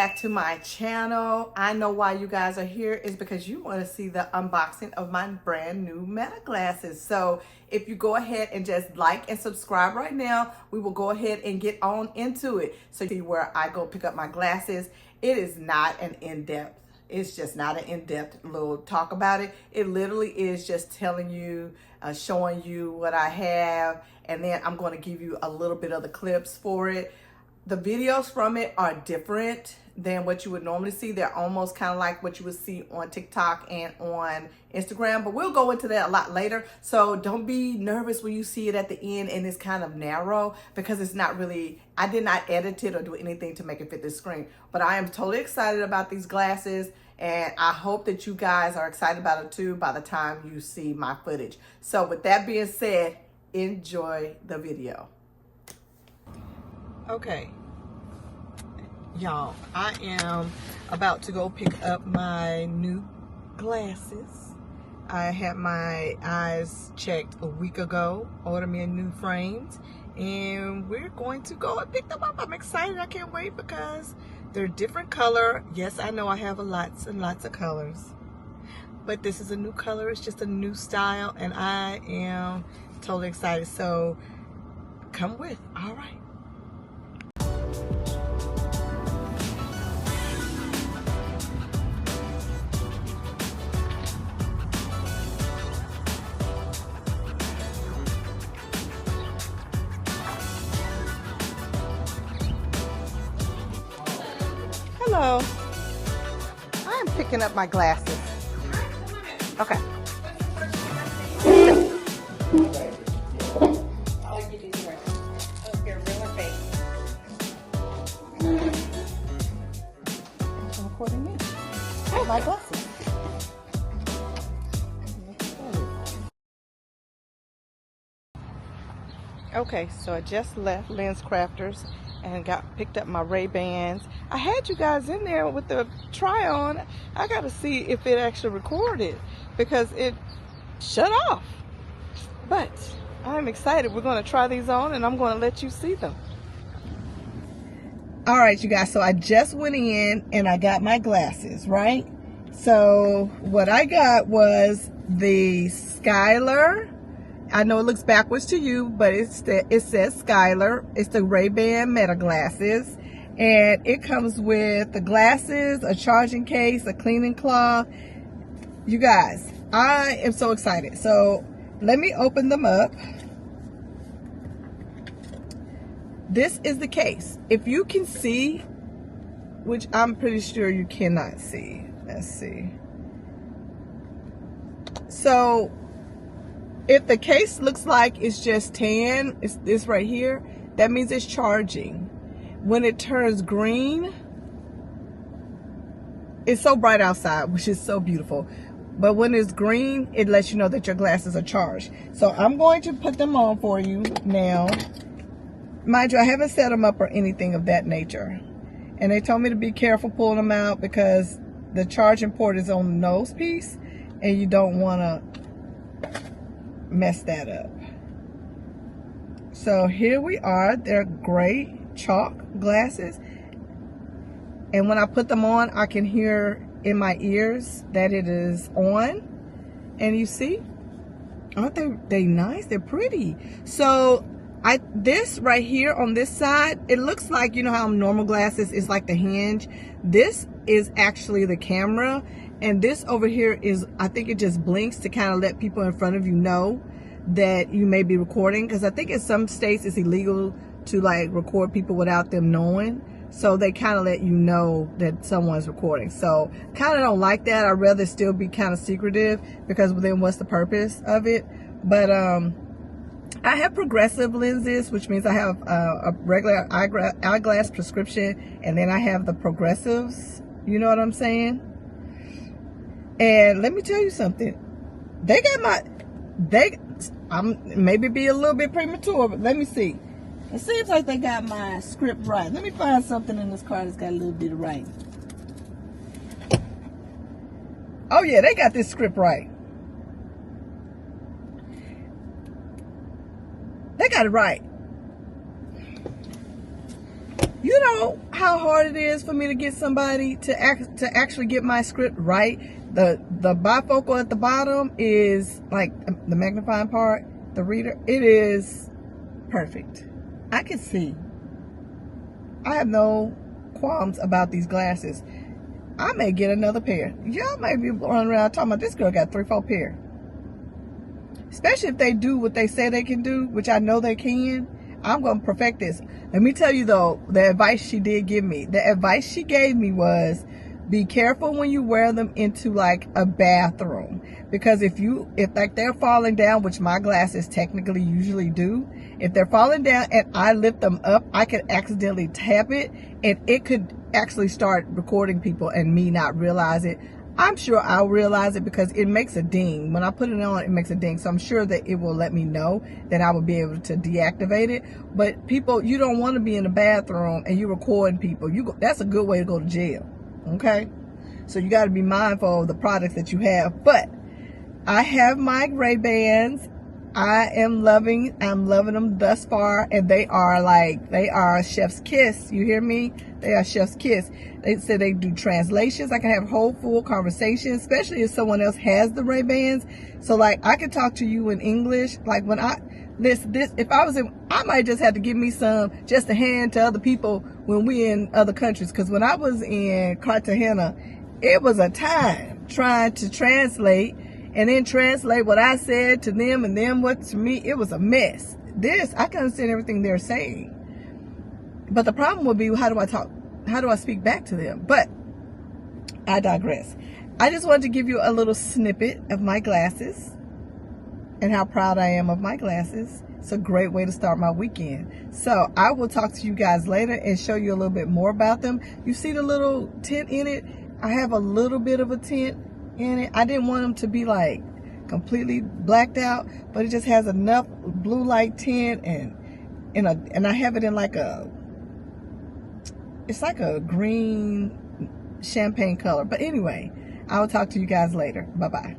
back to my channel. I know why you guys are here is because you want to see the unboxing of my brand new Meta glasses. So if you go ahead and just like and subscribe right now, we will go ahead and get on into it. So you see where I go pick up my glasses. It is not an in-depth. It's just not an in-depth little talk about it. It literally is just telling you, showing you what I have, and then I'm going to give you a little bit of the clips for it. The videos from it are different than what you would normally see. They're almost kind of like what you would see on TikTok and on Instagram, but we'll go into that a lot later. So don't be nervous when you see it at the end and it's kind of narrow, because it's not really, I did not edit it or do anything to make it fit this screen. But I am totally excited about these glasses, and I hope that you guys are excited about it too by the time you see my footage. So with that being said, enjoy the video. Okay, y'all, I am about to go pick up my new glasses. I had my eyes checked a week ago, ordered me a new frames, and we're going to go and pick them up. I'm excited. I can't wait because they're different color. Yes, I know I have lots and lots of colors, but this is a new color. It's just a new style, and I am totally excited. So come with. All right. Hello. I am picking up my glasses. Okay. Recording me. Oh, my glasses. Okay, so I just left LensCrafters and picked up my Ray-Bans. I had you guys in there with the try-on. I got to see if it actually recorded because it shut off. But I'm excited. We're going to try these on and I'm going to let you see them. All right, you guys. So I just went in and I got my glasses, right? So what I got was the Skyler. I know it looks backwards to you, but it says Skyler. It's the Ray-Ban Meta glasses. And it comes with the glasses, a charging case, a cleaning cloth. You guys, I am so excited. So let me open them up. This is the case. If you can see, which I'm pretty sure you cannot see. Let's see. So if the case looks like it's just tan, it's this right here, that means it's charging. When it turns green, it's so bright outside, which is so beautiful. But when it's green, it lets you know that your glasses are charged. So I'm going to put them on for you now. Mind you, I haven't set them up or anything of that nature. And they told me to be careful pulling them out because the charging port is on the nose piece and you don't want to mess that up. So here we are. They're gray chalk glasses, and when I put them on, I can hear in my ears that it is on. And you see, aren't they nice? They're pretty. So this right here on this side, it looks like, you know how normal glasses is like the hinge. This is actually the camera. And this over here is, I think it just blinks to kind of let people in front of you know that you may be recording. Because I think in some states it's illegal to like record people without them knowing. So they kind of let you know that someone's recording. So kind of don't like that. I'd rather still be kind of secretive, because then what's the purpose of it? But I have progressive lenses, which means I have a regular eyeglass prescription, and then I have the progressives. You know what I'm saying? And let me tell you something. I'm maybe be a little bit premature, but let me see. It seems like they got my script right. Let me find something in this car that's got a little bit of writing. Oh yeah, they got this script right. They got it right. You know how hard it is for me to get somebody to actually get my script right. The bifocal at the bottom is like the magnifying part, the reader. It is perfect. I can see. I have no qualms about these glasses. I may get another pair. Y'all may be running around talking about this girl got 3-4 pair. Especially if they do what they say they can do, which I know they can. I'm going to perfect this. Let me tell you though, the advice she did give me. The advice she gave me was, be careful when you wear them into like a bathroom. Because if like they're falling down, which my glasses technically usually do, if they're falling down and I lift them up, I could accidentally tap it and it could actually start recording people and me not realize it. I'm sure I'll realize it because it makes a ding. When I put it on, it makes a ding. So I'm sure that it will let me know that I will be able to deactivate it. But people, you don't want to be in the bathroom and you're recording people. That's a good way to go to jail. Okay? So you got to be mindful of the products that you have. But I have my Ray-Bans. I'm loving them thus far, and they are chef's kiss. You hear me? They are chef's kiss. They say they do translations. I can have whole full conversations, especially if someone else has the Ray-Bans. So like I can talk to you in English. Like when if I was in, I might just have to give me some just to hand to other people when we in other countries. Because when I was in Cartagena, it was a time trying to translate and then translate what I said to them and them what to me. It was a mess. This, I can understand everything they're saying. But the problem would be, how do I talk? How do I speak back to them? But I digress. I just wanted to give you a little snippet of my glasses and how proud I am of my glasses. It's a great way to start my weekend. So I will talk to you guys later and show you a little bit more about them. You see the little tint in it? I have a little bit of a tint in it. I didn't want them to be like completely blacked out, but it just has enough blue light tint and I have it in like it's like a green champagne color. But anyway, I will talk to you guys later. Bye-bye.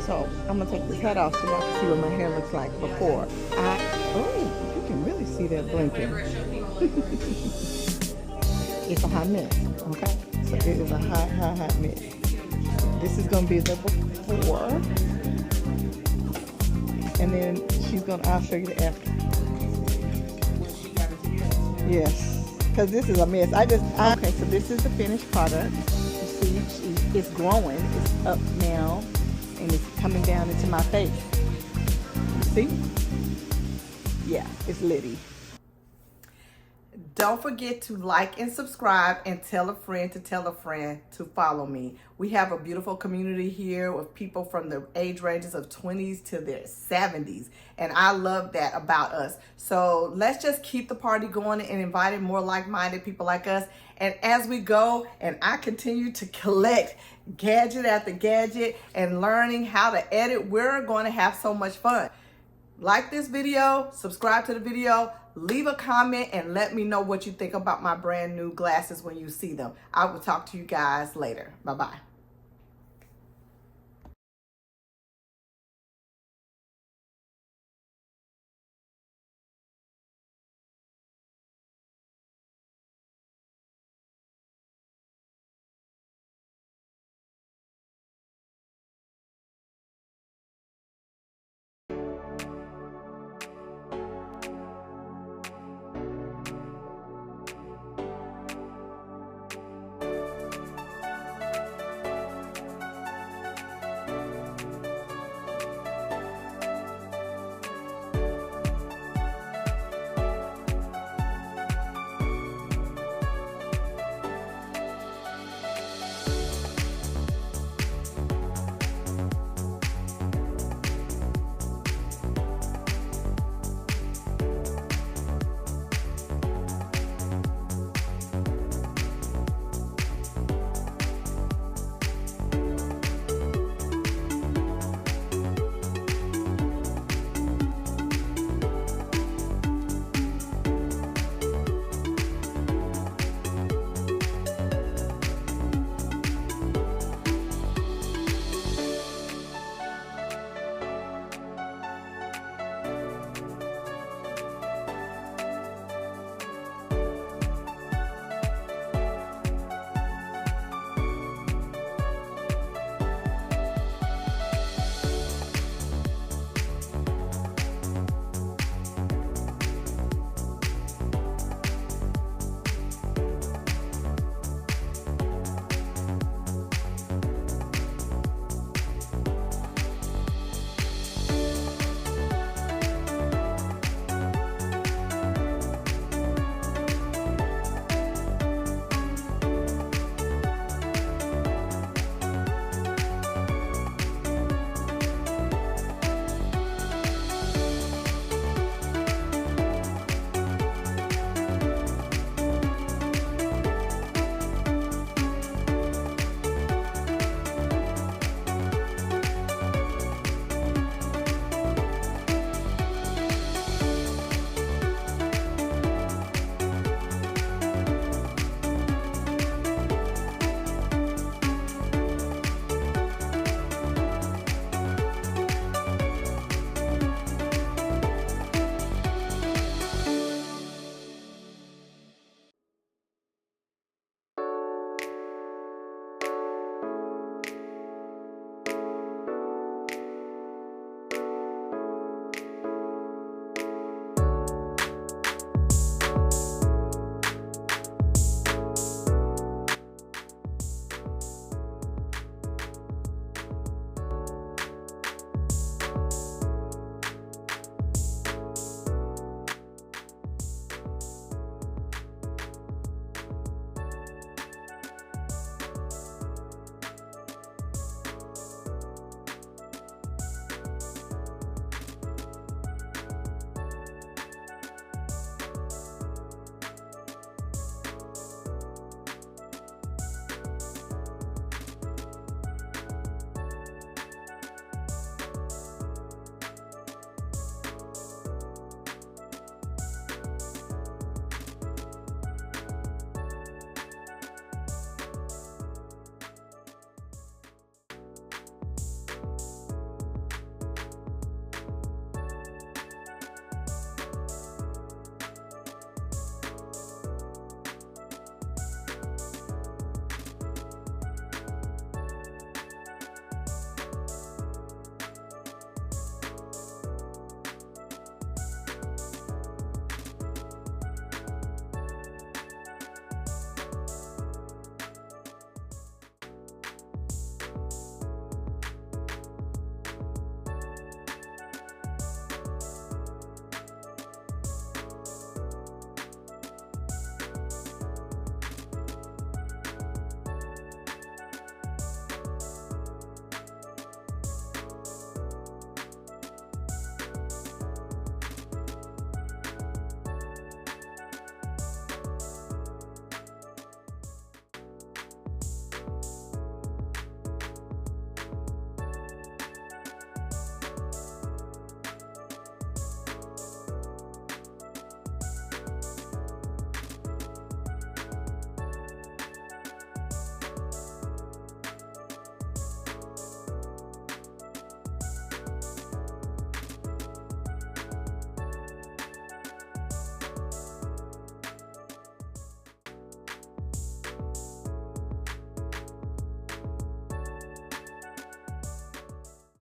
So I'm gonna take this head off so y'all can see what my hair looks like before. Oh, you can really see that blinking. It's a hot mess, okay? So it is a hot mess. This is gonna be the before, and then I'll show you the after. Yes, because this is a mess. Okay, so this is the finished product. You see, it's growing. It's up now. And it's coming down into my face. You see? Yeah, it's litty. Don't forget to like and subscribe and tell a friend to follow me. We have a beautiful community here with people from the age ranges of 20s to their 70s. And I love that about us. So let's just keep the party going and inviting more like-minded people like us. And as we go and I continue to collect gadget after gadget and learning how to edit, we're going to have so much fun. Like this video, subscribe to the video, leave a comment, and let me know what you think about my brand new glasses when you see them. I will talk to you guys later. Bye-bye.